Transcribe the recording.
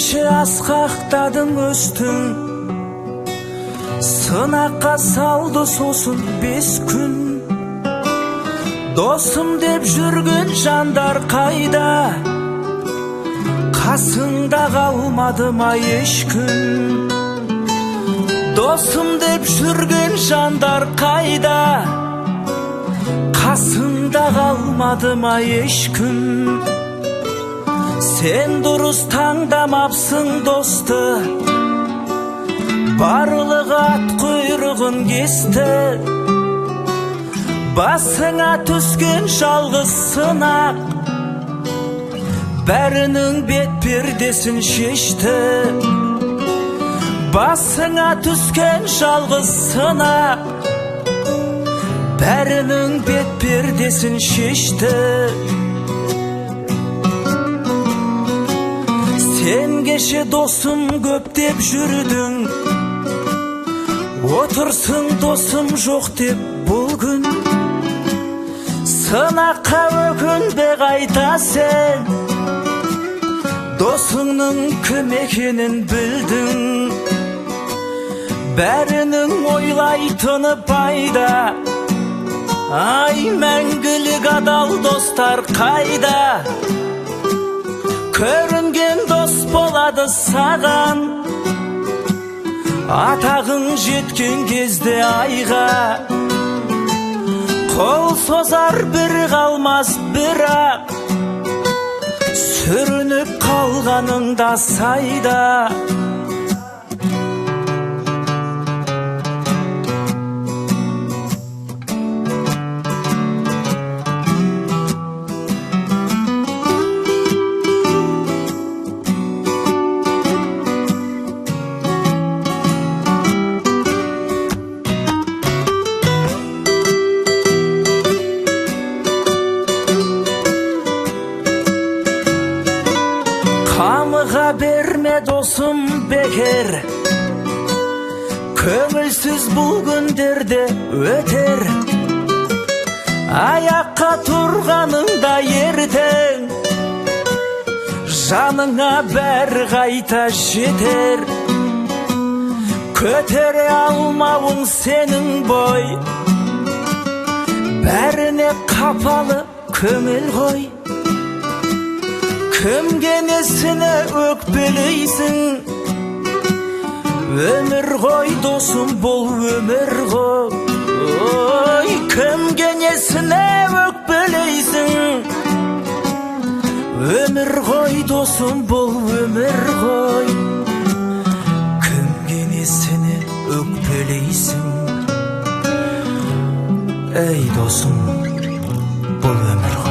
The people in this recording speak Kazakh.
неше асқақтадың өстің, сынаққа салды сосын 5 күн. Досым деп жүрген жандар қайда, қасыңда қалмады ма ешкім? Досым деп жүрген жандар қайда, қасыңда қалмады ма ешкім? Сен дұрыс таңдамапсың досты, барлығы ат құйрығын кесті. Басыңа түскен жалғыз сынақ бәрінің бет пердесін шешті. Басыңа түскен жалғыз сынақ бәрінің бет пердесін шешті. Сен кеше досым көп деп жүрдің, отырсың досым жоқ деп бұл күн. Сынаққа өкінбе қайта сен, досыңның кім екенін білдің. Бәрінің ойлайтыны пайда, ай мәңгілік адал достар қайда? Көрінген дос болады саған, атағың жеткен кезде айға. Қол созар бір қалмас бірақ, сүрініп қалғаныңда сайда. Қамыға берме досым бекер, көңілсіз бұл күндерде өтер. Аяққа тұрғаныңда ертең, жаныңа бәрі қайта жетер. Көтере алмауың сенің бой, бәріне қапалы көңіл ғой. Кімге несіне өкпелейсің, өмір ғой досым бұл өмір ғой. Ой, кімге несіне өкпелейсің, өмір ғой досым бұл өмір ғой. Кімге несіне өкпелейсің, ей досым бұл өмір ғой.